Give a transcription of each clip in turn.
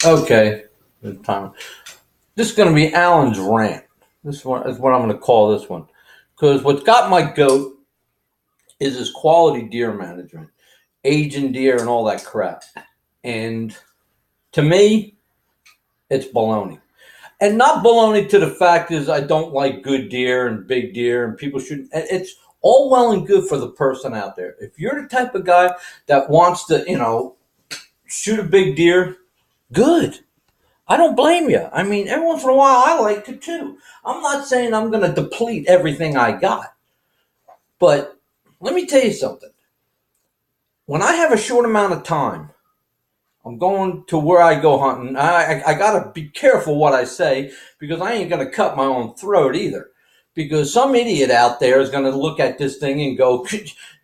Okay. Good time. This is going to be Alan's rant. This one is what I'm going to call this one. Because what's got my goat is his quality deer management, aging deer, and all that crap. And to me, it's baloney. And not baloney to the fact is I don't like good deer and big deer, and people shouldn't. It's all well and good for the person out there. If you're the type of guy that wants to, shoot a big deer, good. I don't blame you. I mean, every once in a while, I like to too. I'm not saying I'm going to deplete everything I got, but let me tell you something. When I have a short amount of time, I'm going to where I go hunting. I got to be careful what I say because I ain't going to cut my own throat either. Because some idiot out there is going to look at this thing and go,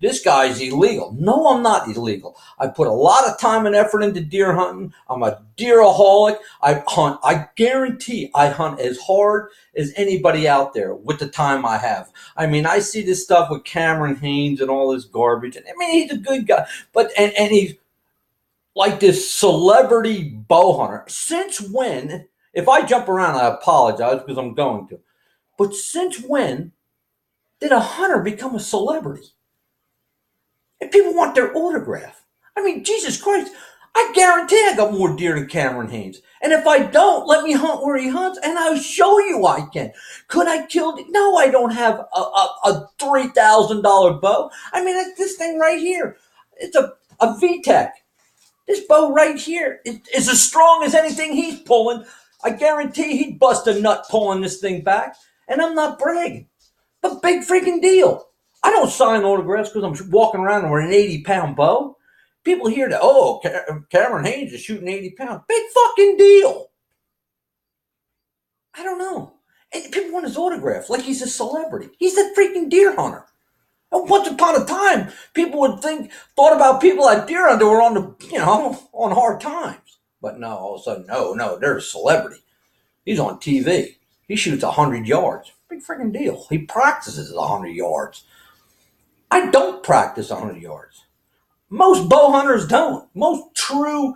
this guy's illegal. No, I'm not illegal. I put a lot of time and effort into deer hunting. I'm a deeraholic. I hunt. I guarantee I hunt as hard as anybody out there with the time I have. I mean, I see this stuff with Cameron Haynes and all this garbage. And I mean, he's a good guy. But and he's like this celebrity bow hunter. Since when, if I jump around, I apologize because I'm going to. But since when did a hunter become a celebrity? And people want their autograph. I mean, Jesus Christ, I guarantee I got more deer than Cameron Haynes. And if I don't, let me hunt where he hunts, and I'll show you I can. Could I kill? No, I don't have a $3,000 bow. I mean, this thing right here, it's a VTEC. This bow right here is as strong as anything he's pulling. I guarantee he'd bust a nut pulling this thing back. And I'm not bragging, but big freaking deal. I don't sign autographs because I'm walking around with an 80-pound bow. People hear that, oh, Cameron Haynes is shooting 80 pounds. Big fucking deal. I don't know. And people want his autograph like he's a celebrity. He's a freaking deer hunter. And once upon a time, people thought about people at deer hunter were on on hard times. But no, all of a sudden, no, they're a celebrity. He's on TV. He shoots 100 yards. Big freaking deal. He practices 100 yards. I don't practice 100 yards. Most bow hunters don't. Most true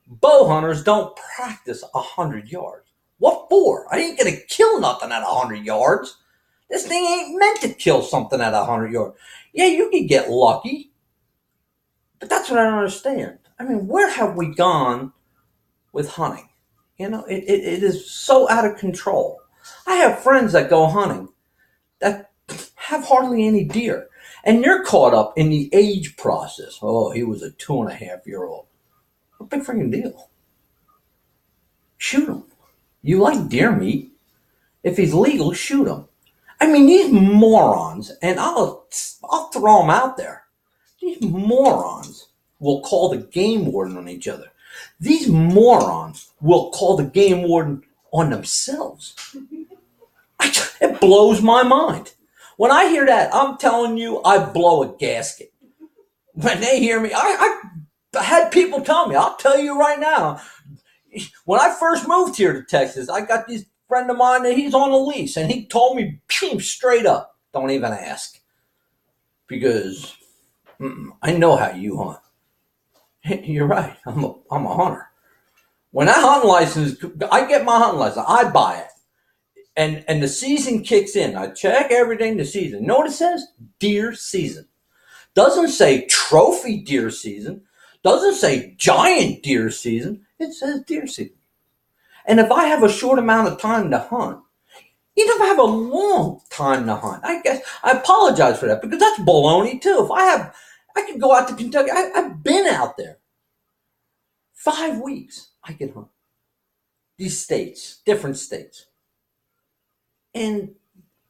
bow hunters don't practice 100 yards. What for? I ain't going to kill nothing at 100 yards. This thing ain't meant to kill something at 100 yards. Yeah, you can get lucky. But that's what I don't understand. I mean, where have we gone with hunting? It is so out of control. I have friends that go hunting that have hardly any deer. And you're caught up in the age process. Oh, he was a 2.5-year-old. What a big freaking deal. Shoot him. You like deer meat. If he's legal, shoot him. I mean, these morons, and I'll throw them out there. These morons will call the game warden on each other. These morons will call the game warden on themselves. It blows my mind. When I hear that, I'm telling you, I blow a gasket. When they hear me, I had people tell me, I'll tell you right now, when I first moved here to Texas, I got this friend of mine that he's on a lease, and he told me straight up, don't even ask. Because I know how you hunt. You're right, I'm a hunter. When that hunting license, I get my hunting license, I buy it. And the season kicks in. I check everything the season. You know what it says? Deer season. Doesn't say trophy deer season. Doesn't say giant deer season. It says deer season. And if I have a short amount of time to hunt, even if I have a long time to hunt, I guess I apologize for that because that's baloney too. I can go out to Kentucky. I've been out there. 5 weeks I can hunt. These states, different states. And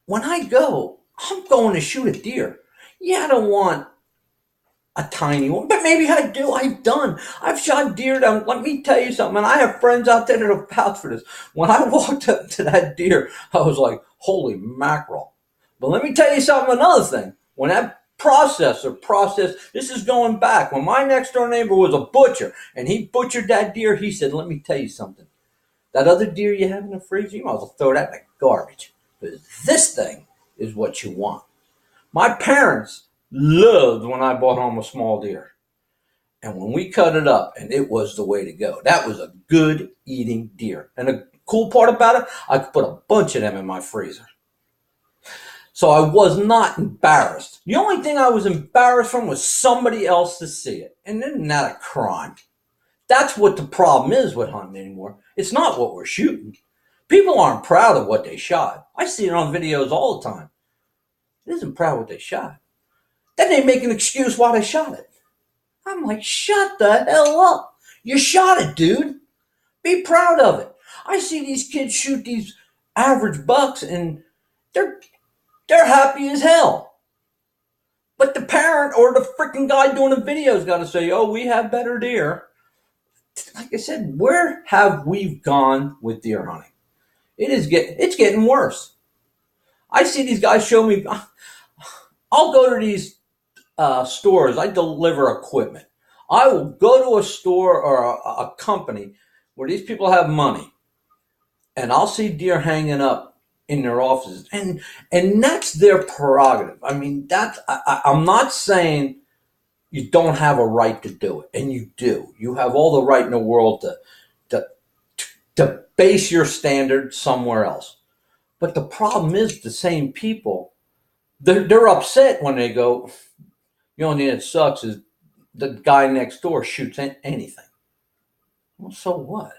when I go, I'm going to shoot a deer. Yeah, I don't want a tiny one, but maybe I do. I've shot deer. Let me tell you something. And I have friends out there that have vouched for this. When I walked up to that deer, I was like, holy mackerel. But let me tell you something, another thing. When that process, this is going back. When my next door neighbor was a butcher and he butchered that deer, he said, let me tell you something. That other deer you have in the freezer, you might as well throw that in the garbage. Because this thing is what you want. My parents loved when I brought home a small deer. And when we cut it up, and it was the way to go. That was a good eating deer. And the cool part about it, I could put a bunch of them in my freezer. So I was not embarrassed. The only thing I was embarrassed from was somebody else to see it. And isn't that a crime? That's what the problem is with hunting anymore. It's not what we're shooting. People aren't proud of what they shot. I see it on videos all the time. They isn't proud of what they shot. Then they make an excuse why they shot it. I'm like, shut the hell up. You shot it, dude. Be proud of it. I see these kids shoot these average bucks and they're happy as hell. But the parent or the freaking guy doing the video is got to say, oh, we have better deer. Like I said, where have we gone with deer hunting? It's getting worse. I see these guys show me. I'll go to these stores. I deliver equipment. I will go to a store or a company where these people have money, and I'll see deer hanging up in their offices, and that's their prerogative. I mean, I'm not saying you don't have a right to do it, and you do. You have all the right in the world to base your standard somewhere else. But the problem is the same people, they're upset when they go, the only thing that sucks is the guy next door shoots anything. Well, so what?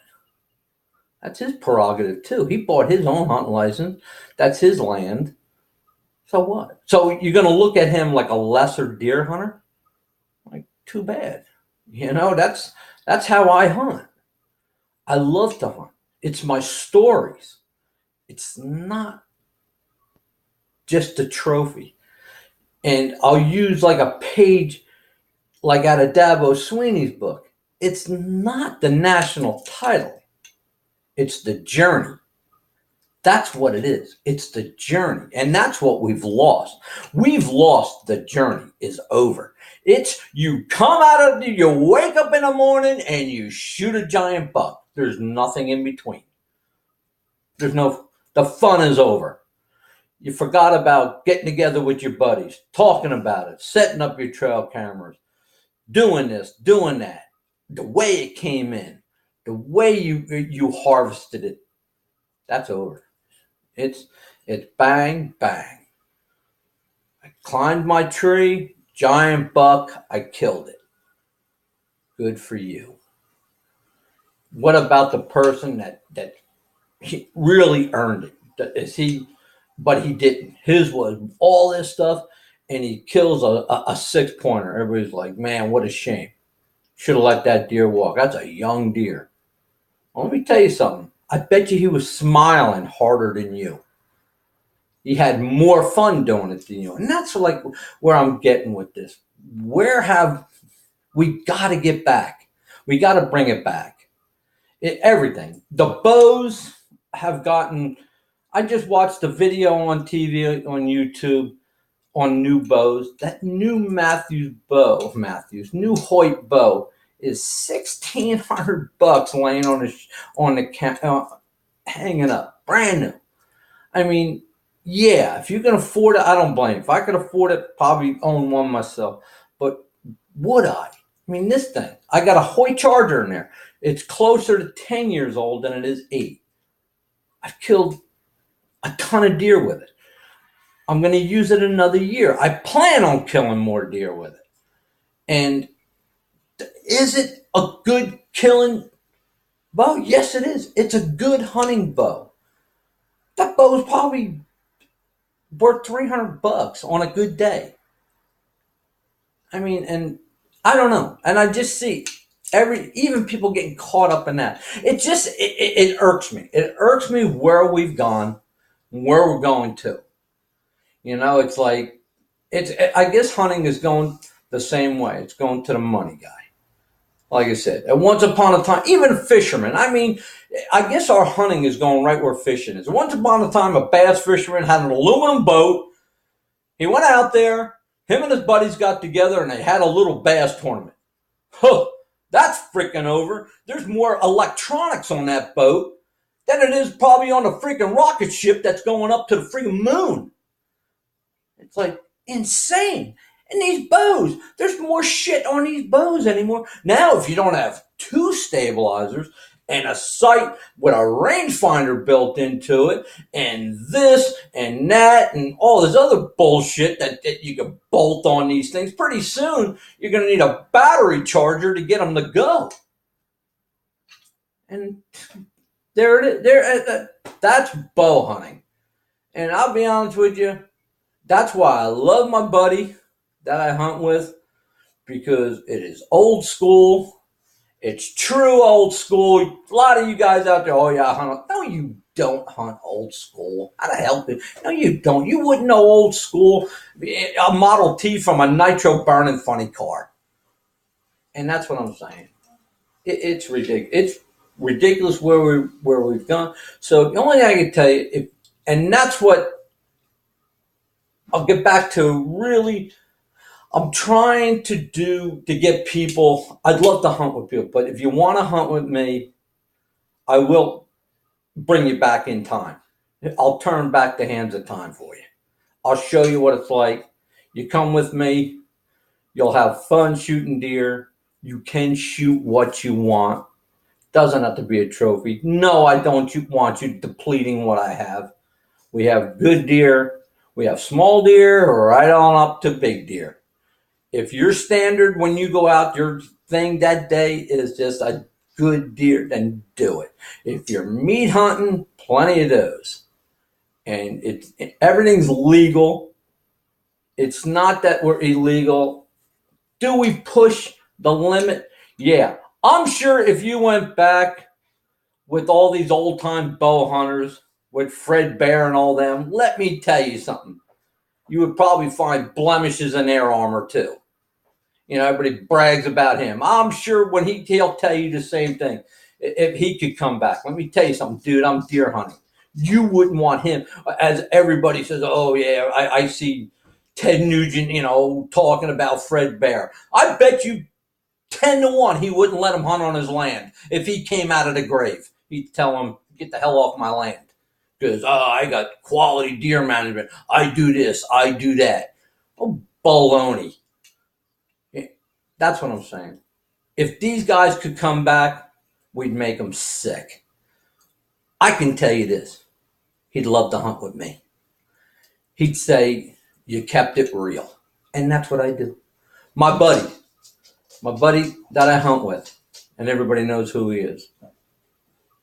That's his prerogative too. He bought his own hunting license. That's his land. So what? So you're going to look at him like a lesser deer hunter? Like, too bad. That's how I hunt. I love to hunt. It's my stories. It's not just a trophy. And I'll use like a page like out of Dabo Sweeney's book. It's not the national title. It's the journey. That's what it is. It's the journey. And that's what we've lost. We've lost the journey is over. It's you you wake up in the morning and you shoot a giant buck. There's nothing in between. The fun is over. You forgot about getting together with your buddies, talking about it, setting up your trail cameras, doing this, doing that, the way it came in, the way you harvested it. That's over. It's bang, bang. I climbed my tree, giant buck, I killed it. Good for you. What about the person that he really earned it? But he didn't. His was all this stuff, and he kills a 6-pointer. Everybody's like, man, what a shame. Should have let that deer walk. That's a young deer. Well, let me tell you something. I bet you he was smiling harder than you. He had more fun doing it than you. And that's like where I'm getting with this. We got to get back. We got to bring it back. Everything. The bows have gotten... I just watched a video on TV, on YouTube, on new bows. That new new Hoyt bow is $1,600 laying on the hanging up, brand new. I mean, yeah, if you can afford it, I don't blame you. If I could afford it, probably own one myself. But would I? I mean, this thing, I got a Hoyt Charger in there. It's closer to 10 years old than it is 8. I've killed a ton of deer with it. I'm going to use it another year. I plan on killing more deer with it. And is it a good killing bow? Yes, it is. It's a good hunting bow. That bow is probably worth $300 on a good day. I mean, and I don't know. And I just see even people getting caught up in that. It irks me. It irks me where we've gone, where we're going to. It's like, I guess hunting is going the same way. It's going to the money guy. Like I said, and once upon a time, even fishermen, I mean, I guess our hunting is going right where fishing is. Once upon a time, a bass fisherman had an aluminum boat. He went out there, him and his buddies got together, and they had a little bass tournament. Huh, that's freaking over. There's more electronics on that boat than it is probably on the freaking rocket ship that's going up to the freaking moon. It's like insane. And these bows, there's more shit on these bows anymore. Now, if you don't have two stabilizers and a sight with a rangefinder built into it, and this and that, and all this other bullshit that you can bolt on these things, pretty soon you're going to need a battery charger to get them to go. And there it is. That's bow hunting. And I'll be honest with you, that's why I love my buddy that I hunt with, because it is old school. It's true old school. A lot of you guys out there, oh yeah, I hunt. No, you don't hunt old school. How the hell do? No, you don't. You wouldn't know old school. A Model T from a nitro burning funny car. And that's what I'm saying. It's ridiculous. It's ridiculous where we've gone. So the only thing I can tell you, and that's what I'll get back to. Really, I'm trying to do to get people. I'd love to hunt with people, but if you want to hunt with me, I will bring you back in time. I'll turn back the hands of time for you. I'll show you what it's like. You come with me, you'll have fun shooting deer. You can shoot what you want. Doesn't have to be a trophy. No, I don't want you depleting what I have. We have good deer. We have small deer, right on up to big deer. If your standard when you go out, your thing that day is just a good deer, then do it. If you're meat hunting, plenty of those. And everything's legal. It's not that we're illegal. Do we push the limit? Yeah. I'm sure if you went back with all these old time bow hunters, with Fred Bear and all them, let me tell you something. You would probably find blemishes in their armor too. You know, everybody brags about him. I'm sure when he'll tell you the same thing. If he could come back, let me tell you something, dude. I'm deer hunting. You wouldn't want him, as everybody says. Oh yeah, I see Ted Nugent, talking about Fred Bear. I bet you 10-1 he wouldn't let him hunt on his land if he came out of the grave. He'd tell him, "Get the hell off my land," because I got quality deer management. I do this, I do that. Oh, baloney. That's what I'm saying. If these guys could come back, we'd make them sick. I can tell you this. He'd love to hunt with me. He'd say, you kept it real. And that's what I do. My buddy that I hunt with, and everybody knows who he is,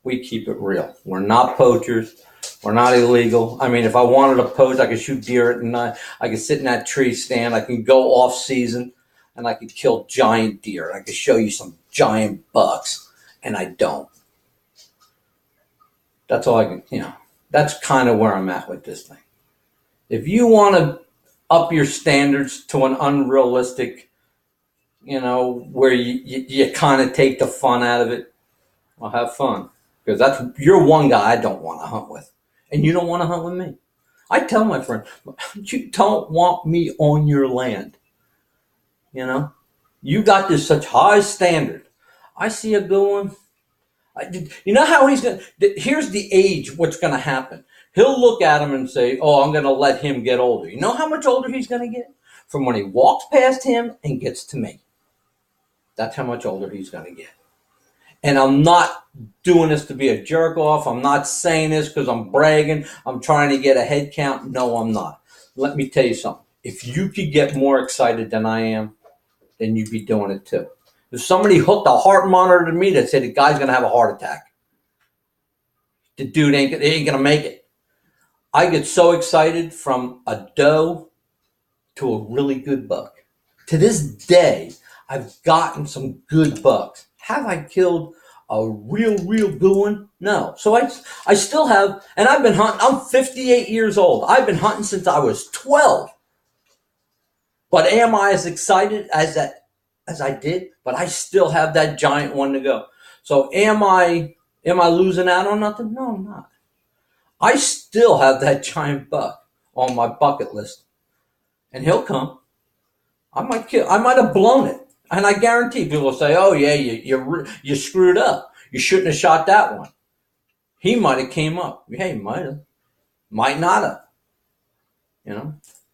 we keep it real. We're not poachers. We're not illegal. I mean, if I wanted to poach, I could shoot deer at night. I could sit in that tree stand. I can go off season. And I could kill giant deer. I could show you some giant bucks, and I don't. That's all I can, that's kind of where I'm at with this thing. If you want to up your standards to an unrealistic, where you kind of take the fun out of it, well, have fun. Because you're one guy I don't want to hunt with. And you don't want to hunt with me. I tell my friend, you don't want me on your land. You got this such high standard. I see a good one. You know how he's going to, here's the age, what's going to happen. He'll look at him and say, oh, I'm going to let him get older. You know how much older he's going to get? From when he walks past him and gets to me. That's how much older he's going to get. And I'm not doing this to be a jerk off. I'm not saying this because I'm bragging. I'm trying to get a head count. No, I'm not. Let me tell you something. If you could get more excited than I am, then you'd be doing it too. If somebody hooked a heart monitor to me that said the guy's going to have a heart attack, the dude ain't going to make it. I get so excited from a doe to a really good buck. To this day, I've gotten some good bucks. Have I killed a real good one? No. So I still have, and I've been hunting. I'm 58 years old. I've been hunting since I was 12. But am I as excited as I did? But I still have that giant one to go. So am I losing out on nothing? No, I'm not. I still have that giant buck on my bucket list. And he'll come. I might have blown it. And I guarantee people will say, oh yeah, you screwed up. You shouldn't have shot that one. He might have came up. Yeah, he might have. Might not have.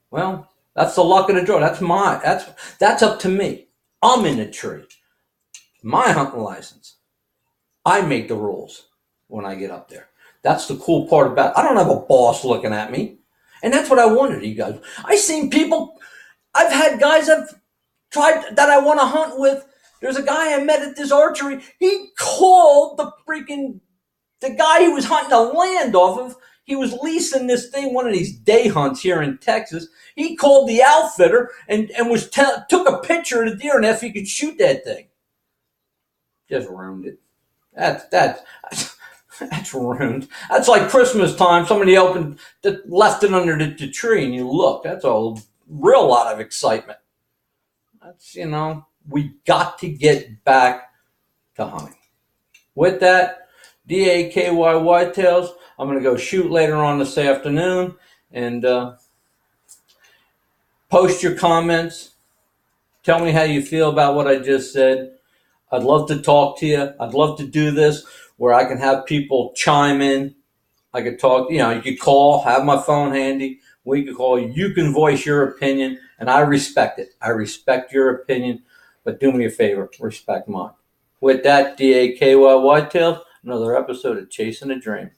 Well, That's the luck of the draw. That's up to me. I'm in the tree. My hunting license. I make the rules when I get up there. That's the cool part about it. I don't have a boss looking at me. And that's what I wanted, you guys. I seen people, I've had guys I've tried that I want to hunt with. There's a guy I met at this archery. He called the guy he was hunting the land off of. He was leasing this thing, one of these day hunts here in Texas. He called the outfitter and took a picture of the deer and if he could shoot that thing. Just ruined it. That's ruined. That's like Christmas time. Somebody left it under the tree, and you look. That's a real lot of excitement. That's we got to get back to hunting. With that, DAKY Whitetails. I'm going to go shoot later on this afternoon, and post your comments. Tell me how you feel about what I just said. I'd love to talk to you. I'd love to do this where I can have people chime in. I could talk, you could call, have my phone handy. We could call. You can voice your opinion, and I respect it. I respect your opinion, but do me a favor, respect mine. With that, DAKY Whitetails, another episode of Chasing a Dream.